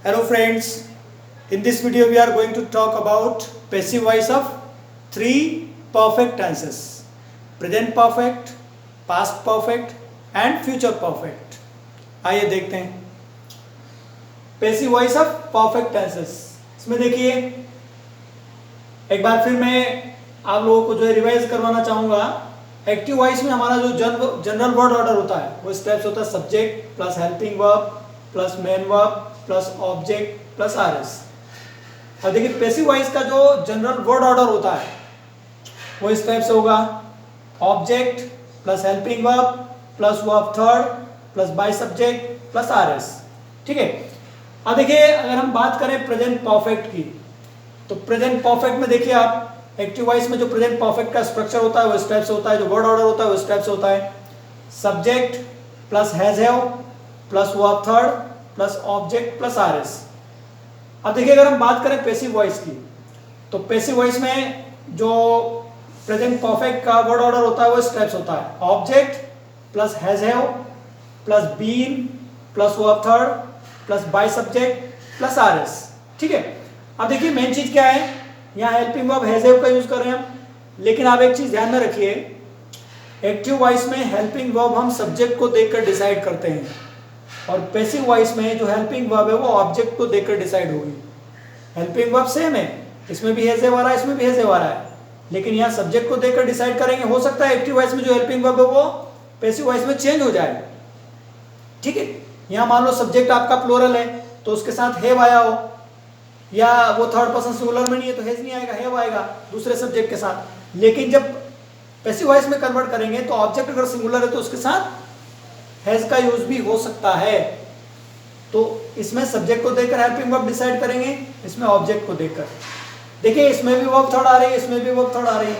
Hello friends, in this video we are going to talk about passive voice of three perfect tenses: present perfect, past perfect and future perfect. आइए देखते हैं passive voice of perfect tenses. इसमें देखिए एक बार फिर मैं आप लोगों को जो है रिवाइज करवाना चाहूँगा। एक्टिव वॉइस में हमारा जो जनरल वर्ड ऑर्डर होता है वो स्टेप्स होता है subject plus helping verb plus main verb plus object plus RS. अब देखिए पैसिव वॉइस का जो जनरल वर्ड ऑर्डर होता है वो इस टाइप से होगा: object plus helping verb plus verb third plus by subject plus RS. ठीक है। अब देखिए अगर हम बात करें प्रेजेंट परफेक्ट की, तो प्रेजेंट परफेक्ट में देखिए आप एक्टिव वॉइस में जो प्रेजेंट परफेक्ट का स्ट्रक्चर होता है वो इस टाइप से होता है, जो वर्ड ऑर्डर होता है वो इस टाइप से होता है: subject plus has have plus verb third plus object plus RS. अब देखिए अगर हम बात करें पैसिव वॉइस की, तो पैसिव वॉइस में जो प्रेजेंट परफेक्ट का वर्ड ऑर्डर होता है वो इस टाइप से होता है: object plus has have plus been plus verb third plus by subject plus RS. ठीक है। अब देखिए मेन चीज क्या है, यहाँ हेल्पिंग वर्ब हैज हैव का यूज कर रहे हैं हम, लेकिन आप एक चीज ध्यान में रखिए, एक्टिव वॉइस में हेल्पिंग वर्ब हम सब्जेक्ट को देखकर डिसाइड करते हैं और पैसिव वॉइस में जो हेल्पिंग वर्ब है वो ऑब्जेक्ट को देखकर डिसाइड होगी। हेल्पिंग वर्ब सेम है, इसमें भी हैज हैव आ रहा है, इसमें भी हैज हैव आ रहा है, लेकिन यहाँ सब्जेक्ट को देखकर डिसाइड करेंगे। हो सकता है एक्टिव वॉइस में जो हेल्पिंग वर्ब है वो पैसिव वॉइस में चेंज हो जाए। ठीक है। यहाँ मान लो सब्जेक्ट आपका प्लूरल है तो उसके साथ हैव आया हो, या वो थर्ड पर्सन सिंगुलर में नहीं है तो हैज नहीं आएगा, हैव आएगा दूसरे सब्जेक्ट के साथ। लेकिन जब पैसिव वॉइस में कन्वर्ट करेंगे तो ऑब्जेक्ट अगर सिंगुलर है तो उसके साथ हैज का यूज भी हो सकता है। तो इसमें सब्जेक्ट को देखकर हेल्पिंग वर्ब डिसाइड करेंगे, इसमें ऑब्जेक्ट को देखकर। देखिए इसमें भी वर्ब थर्ड आ रही है, इसमें भी वर्ब थर्ड आ रही है,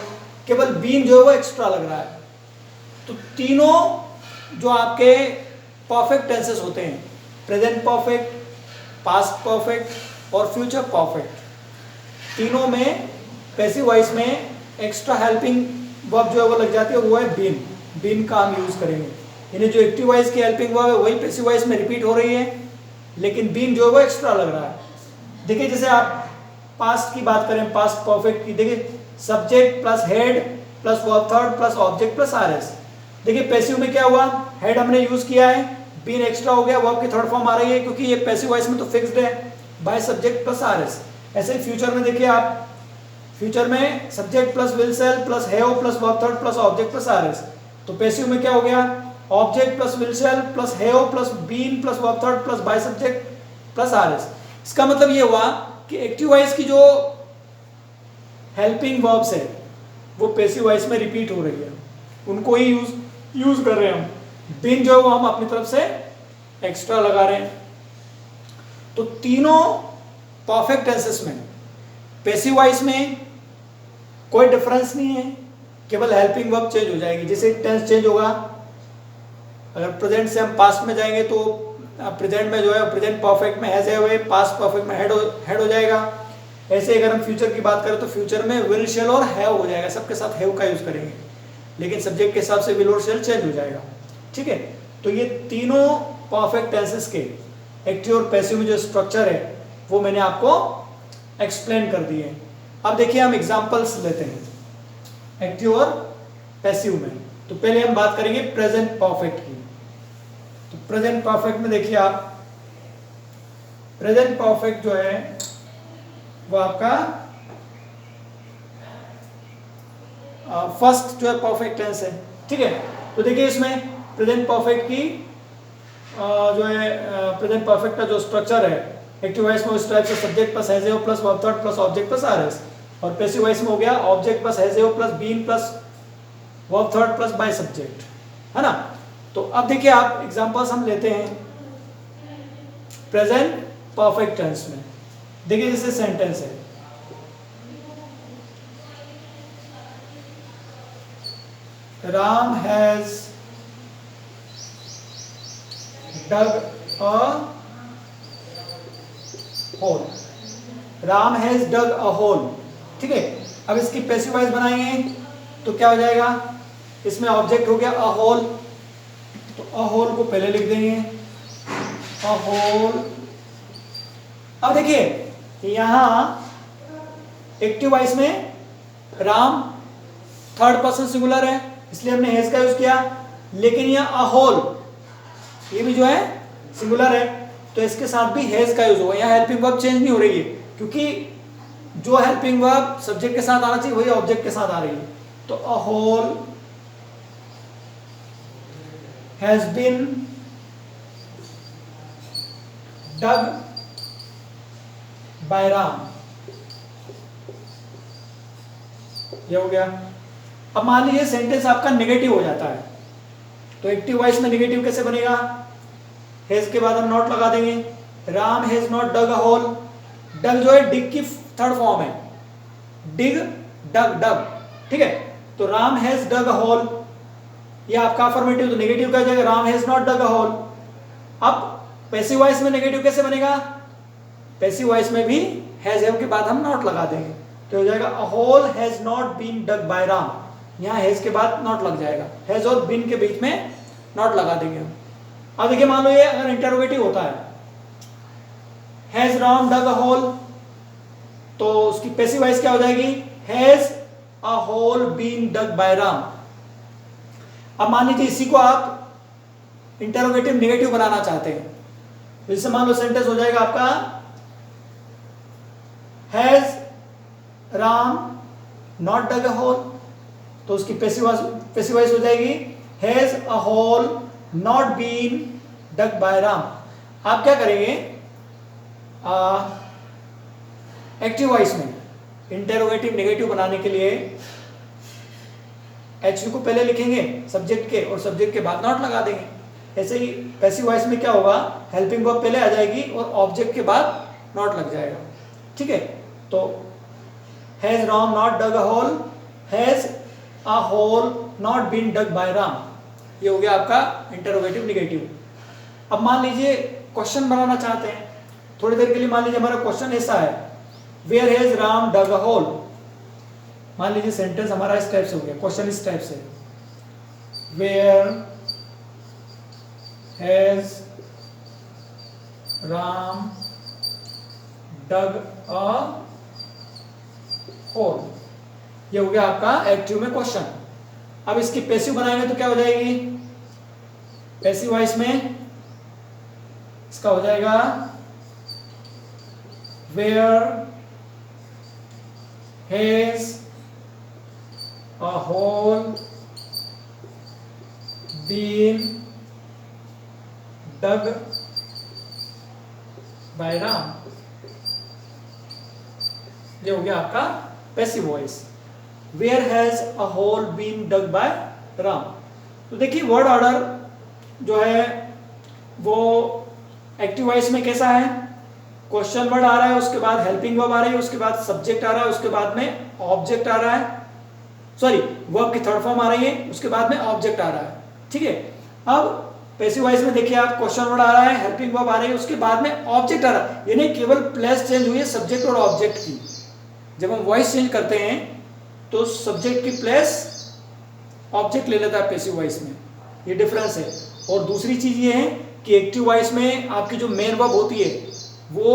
केवल बीन जो है वो एक्स्ट्रा लग रहा है। तो तीनों जो आपके परफेक्ट टेंसेस होते हैं, प्रेजेंट परफेक्ट, पास्ट परफेक्ट और फ्यूचर परफेक्ट, तीनों में पैसिव वॉइस में एक्स्ट्रा हेल्पिंग वर्ब जो है वो लग जाती है, वो है बीन। बीन का हम यूज करेंगे। यानी जो एक्टिव वॉइस की हेल्पिंग वर्ब है वही पैसिव वॉइस में रिपीट हो रही है, लेकिन बीन जो है वो एक्स्ट्रा लग रहा है। देखिए जैसे आप पास्ट की बात करें, पास्ट परफेक्ट की, देखिए subject plus had plus verb third plus object plus RS. देखिए पैसिव में क्या हुआ, हेड हमने यूज किया है, बीन एक्स्ट्रा हो गया, वर्ब की थर्ड फॉर्म आ रही है क्योंकि ये पैसिव वॉइस में तो फिक्स्ड है, बाय सब्जेक्ट प्लस आरएस। ऐसे ही फ्यूचर में देखिए आप, फ्यूचर में subject plus will shall plus have plus verb third plus object plus RS. तो पैसिव में क्या हो गया, object plus will shall plus have plus been plus verb third plus by subject plus RS. इसका मतलब ये हुआ कि एक्टिव वॉइस की जो हेल्पिंग वर्ब्स है वो पैसिव वॉइस में रिपीट हो रही है, उनको ही यूज कर रहे हैं हम। बीन जो है वो हम अपनी तरफ से एक्स्ट्रा लगा रहे हैं। तो तीनों परफेक्ट टेंसेस में पैसिव वॉइस में कोई डिफरेंस नहीं है, केवल हेल्पिंग वर्ब चेंज हो जाएगी। जैसे टेंस चेंज होगा, अगर प्रेजेंट से हम पास्ट में जाएंगे तो प्रेजेंट में जो है प्रेजेंट परफेक्ट में हैज हैव है, पास्ट परफेक्ट में हेड हो जाएगा। ऐसे अगर हम फ्यूचर की बात करें तो फ्यूचर में विल शेल और हैव हो जाएगा, सबके साथ हैव का यूज करेंगे, लेकिन सब्जेक्ट के हिसाब से विल और शेल चेंज हो जाएगा। ठीक है। तो ये तीनों परफेक्ट टेंसेस के एक्टिव और पैसिव में जो स्ट्रक्चर है वो मैंने आपको एक्सप्लेन कर दिए हैं। अब देखिए हम एग्जांपल्स लेते हैं एक्टिव और पैसिव में। तो पहले हम बात करेंगे प्रेजेंट परफेक्ट की। तो प्रेजेंट परफेक्ट में देखिए आप, प्रेजेंट परफेक्ट जो है वो आपका फर्स्ट जो है परफेक्ट टेंस है। ठीक है। तो देखिए इसमें प्रेजेंट परफेक्ट की जो है प्रेजेंट परफेक्ट का जो स्ट्रक्चर है एक्टिव वॉइस में उस टाइप से subject plus has have plus verb third plus object plus RS, और पैसिव वॉइस में हो गया object plus has have plus been plus verb third plus by subject, है ना। तो अब देखिए आप एग्जांपल्स हम लेते हैं प्रेजेंट परफेक्ट टेंस में। देखिए जैसे सेंटेंस है, Ram has dug a hole। Ram has dug a hole। ठीक है। अब इसकी पैसिव वॉइस बनाएंगे तो क्या हो जाएगा, इसमें ऑब्जेक्ट हो गया a hole, तो a hole को पहले लिख देंगे, a hole अब देखिए यहां एक्टिव वॉइस में राम थर्ड पर्सन सिंगुलर है इसलिए हमने हैज का यूज किया, लेकिन यह अ होल ये भी जो है सिंगुलर है तो इसके साथ भी हैज का यूज होगा। यहाँ हेल्पिंग वर्ब चेंज नहीं हो रही है क्योंकि जो हेल्पिंग वर्ब सब्जेक्ट के साथ आना चाहिए वही ऑब्जेक्ट के साथ आ रही है। तो a hole has been dug by Ram, ये हो गया। अब मान लीजिए सेंटेंस आपका नेगेटिव हो जाता है तो एक्टिव वॉइस में नेगेटिव कैसे बनेगा? हैज के बाद हम नॉट लगा देंगे। Ram has not dug a hole, dug जो है डिग की थर्ड फॉर्म है, डिग डग डग, ठीक है। तो Ram has dug a hole, ये आपका अफर्मेटिव तो नेगेटिव का जाएगा, Ram has not dug a hole. अब पैसिव वॉइस में नेगेटिव कैसे बनेगा? पैसिव वॉइस में भी हैज के बाद हम नॉट लगा देंगे तो हो जाएगा a hole has not been dug by Ram, यहाँ हैज के बाद नॉट लग जाएगा, हैज और बीन के बीच में नॉट लगा देंगे हम। अब देखिए मान लो ये अगर इंटरोगेटिव होता है has Ram dug a hole तो उसकी पैसिव वॉइस क्या हो जाएगी? Has a hole been dug by Ram. अब मान लीजिए इसी को आप इंटरोगेटिव नेगेटिव बनाना चाहते हैं तो इससे मान लो सेंटेंस हो जाएगा आपका has Ram not dug a hole, तो उसकी पैसिव वॉइस हो जाएगी has a hole not been dug by Ram. आप क्या करेंगे? एक्टिव वॉइस में इंटरोगेटिव नेगेटिव बनाने के लिए एच को पहले लिखेंगे सब्जेक्ट के और सब्जेक्ट के बाद नॉट लगा देंगे। ऐसे ही पैसिव वॉइस में क्या होगा? हेल्पिंग वर्ब पहले आ जाएगी और ऑब्जेक्ट के बाद नॉट लग जाएगा, ठीक है। तो has Ram not dug a hole, has a hole not been dug by Ram, ये हो गया आपका इंटरोगेटिव नेगेटिव। अब मान लीजिए क्वेश्चन बनाना चाहते हैं, थोड़ी देर के लिए मान लीजिए हमारा क्वेश्चन ऐसा है where has Ram dug a hole. मान लीजिए सेंटेंस हमारा इस टाइप से हो गया, क्वेश्चन इस टाइप से where has Ram dug a hole, ये हो गया आपका एक्टिव में क्वेश्चन। अब इसकी पैसिव बनाएंगे तो क्या हो जाएगी? पैसिव वॉइस में इसका हो जाएगा where has a hole been dug by Ram, ये हो गया आपका passive voice where has a hole been dug by Ram. तो देखिए वर्ड ऑर्डर जो है वो एक्टिव वॉइस में कैसा है? क्वेश्चन वर्ड आ रहा है, उसके बाद हेल्पिंग वर्ब आ रही है, उसके बाद सब्जेक्ट आ रहा है, उसके बाद में ऑब्जेक्ट आ रहा है, सॉरी वर्ब की थर्ड फॉर्म आ रही है, उसके बाद में ऑब्जेक्ट आ रहा है, ठीक है। अब पैसिव वॉइस में देखिए आप क्वेश्चन वर्ड आ रहा है, हेल्पिंग वर्ब आ रही है, उसके बाद में ऑब्जेक्ट आ रहा है, यानी केवल प्लेस चेंज हुई है सब्जेक्ट और ऑब्जेक्ट की। जब हम वॉइस चेंज करते हैं तो सब्जेक्ट की प्लेस ऑब्जेक्ट ले लेता है पैसिव वॉइस में, ये डिफरेंस है। और दूसरी चीज ये है कि एक्टिव वॉइस में आपकी जो मेन वर्ब होती है वो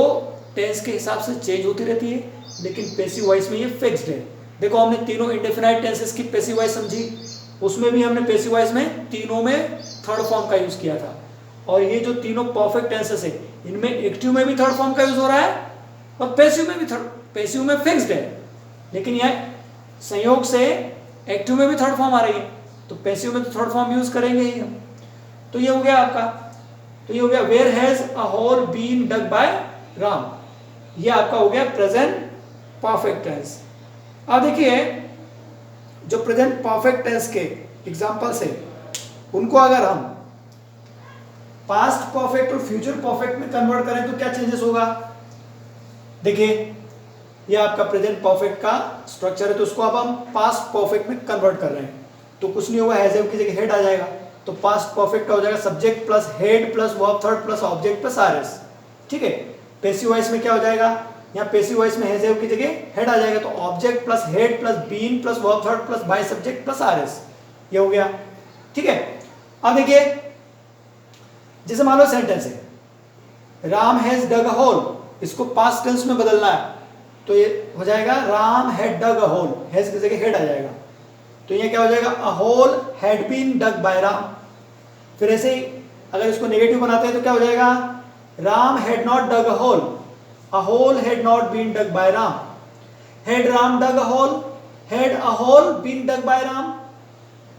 टेंस के हिसाब से चेंज होती रहती है, लेकिन पैसिव वॉइस में ये फिक्स्ड है। देखो हमने तीनों इंडेफिनाइट टेंसेस की पैसिव वॉइस समझी, उसमें भी हमने पैसिव वॉइस में तीनों में थर्ड फॉर्म का यूज किया था। और ये जो तीनों परफेक्ट टेंसेस है इनमें एक्टिव में भी थर्ड फॉर्म का यूज हो रहा है और पैसिव में भी पैसिव में फिक्स्ड है, लेकिन यह संयोग से एक्टिव में भी थर्ड फॉर्म आ रही है तो पैसिव में तो थर्ड फॉर्म यूज करेंगे ही हम। तो ये हो गया आपका, तो ये हो गया where has a hole been dug by Ram, ये आपका हो गया प्रेजेंट परफेक्ट टेंस। अब देखिए जो प्रेजेंट परफेक्ट टेंस के एग्जांपल्स है उनको अगर हम पास्ट परफेक्ट और फ्यूचर परफेक्ट में कन्वर्ट करें तो क्या चेंजेस होगा? देखिए ये आपका प्रेजेंट परफेक्ट का स्ट्रक्चर है तो उसको अब हम पास्ट परफेक्ट में कन्वर्ट कर रहे हैं तो कुछ नहीं होगा, हैज की जगह हेड आ जाएगा तो पास्ट परफेक्ट का हो जाएगा subject plus had plus verb third plus object plus RS, ठीक है। पैसिव वॉइस में क्या हो जाएगा? यहाँ पैसिव वॉइस में हैज की जगह हेड आ जाएगा तो object plus had plus been plus verb third plus by subject plus RS, ये हो गया, ठीक है। अब देखिए जैसे मान लो सेंटेंस है Ram has dug a hole, इसको पास्ट टेंस में बदलना है तो ये हो जाएगा Ram had dug a hole, has की जगह हेड आ जाएगा, तो ये क्या हो जाएगा, a hole had been dug by Ram. फिर ऐसे ही अगर इसको नेगेटिव बनाते हैं तो क्या हो जाएगा, Ram had not dug a hole had not been dug by Ram, had Ram dug a hole, had a hole been dug by Ram,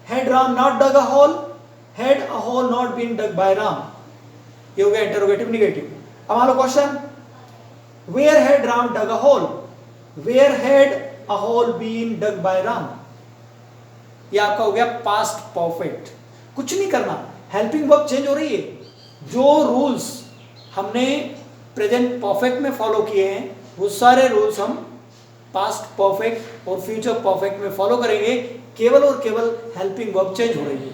had Ram not dug a hole, had a hole not been dug by Ram. ये हो गया interrogative negative. अब मान लो question, where had Ram dug a hole, where had a hole been dug by Ram. ये आपका हो गया पास्ट परफेक्ट। कुछ नहीं करना, हेल्पिंग वर्ब चेंज हो रही है, जो रूल्स हमने प्रेजेंट परफेक्ट में फॉलो किए हैं वो सारे रूल्स हम पास्ट परफेक्ट और फ्यूचर परफेक्ट में फॉलो करेंगे, केवल और केवल हेल्पिंग वर्ब चेंज हो रही है।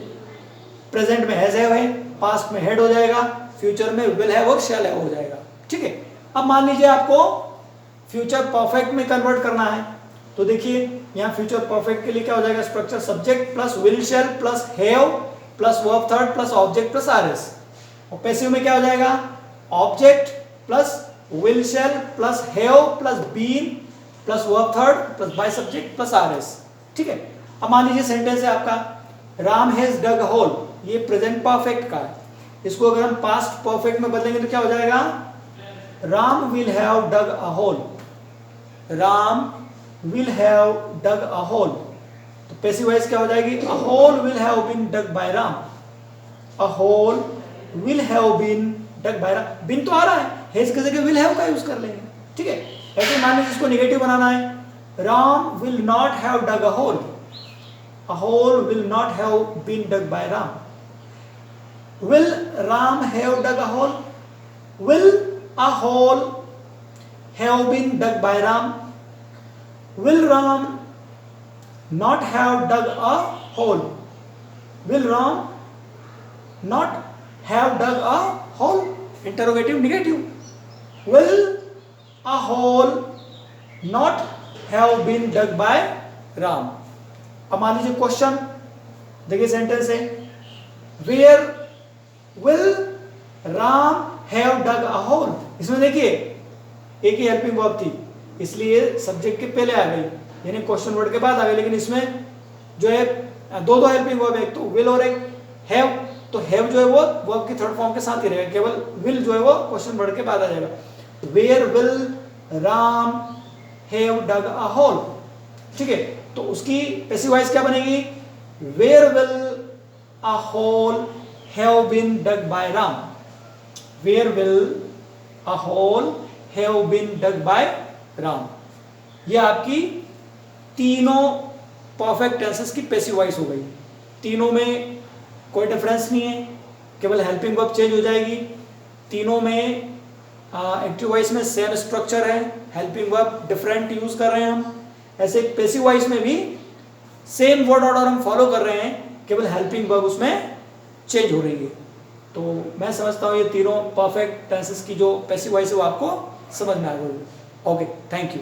प्रेजेंट में हैज है, पास्ट में हेड हो जाएगा, फ्यूचर में विल हैव और शैल हैव हो जाएगा। ठीक है, अब मान लीजिए आपको फ्यूचर परफेक्ट में कन्वर्ट करना है, तो देखिए यहाँ फ्यूचर परफेक्ट के लिए क्या हो जाएगा, structure subject plus will shall plus have plus verb third plus object plus RS. और पैसिव में क्या हो जाएगा, object plus will shall plus have plus been plus verb third plus by subject plus RS. ठीक है, अब मान लीजिए सेंटेंस है आपका Ram has dug a hole, ये प्रेजेंट परफेक्ट का है, इसको अगर हम पास्ट परफेक्ट में बदलेंगे तो क्या हो जाएगा, Ram will have dug a hole, Ram will have dug a hole. तो पैसिव वॉइस क्या हो जाएगी, a hole will have been dug by Ram, a hole will have been dug by Ram. Been तो आ रहा है, हैज की जगह विल हैव का यूज कर लेंगे। ठीक है, ऐसे मान लीजिए इसको नेगेटिव बनाना है, Ram will not have dug a hole will not have been dug by Ram. Will Ram have dug a hole, will a hole have been dug by Ram, will Ram not have dug a hole, will Ram not have dug a hole, interrogative negative, will a hole not have been dug by Ram। अब मान लीजिए question, देखिए sentence है where will Ram have dug a hole। इसमें देखिए एक ही helping verb थी, इसलिए सब्जेक्ट के पहले आ गई, यानी क्वेश्चन वर्ड के बाद आ गई, लेकिन इसमें जो है दो हेल्पिंग वर्ब है, एक तो विल और एक हैव, तो हैव जो है वो वर्ब की थर्ड फॉर्म के साथ ही रहेगा, केवल विल जो है वो क्वेश्चन वर्ड के बाद आ जाएगा। Where will Ram have dug a hole. ठीक है, तो उसकी पैसिव वॉइस क्या बनेगी, where will a hole have been dug by Ram, where will a hole have been dug by Ram. ये आपकी तीनों परफेक्ट टेंसेस की पैसिव वॉइस हो गई। तीनों में कोई डिफरेंस नहीं है, केवल हेल्पिंग वर्ब चेंज हो जाएगी। तीनों में एक्टिव वॉइस में सेम स्ट्रक्चर है, हेल्पिंग वर्ब डिफरेंट यूज कर रहे हैं हम। ऐसे पैसिव वॉइस में भी सेम वर्ड ऑर्डर हम फॉलो कर रहे हैं, केवल हेल्पिंग वर्ब उसमें चेंज हो रही है। तो मैं समझता हूँ ये तीनों परफेक्ट टेंसेस की जो पैसिव वॉइस है वो आपको समझ में आ गई। Okay, thank you.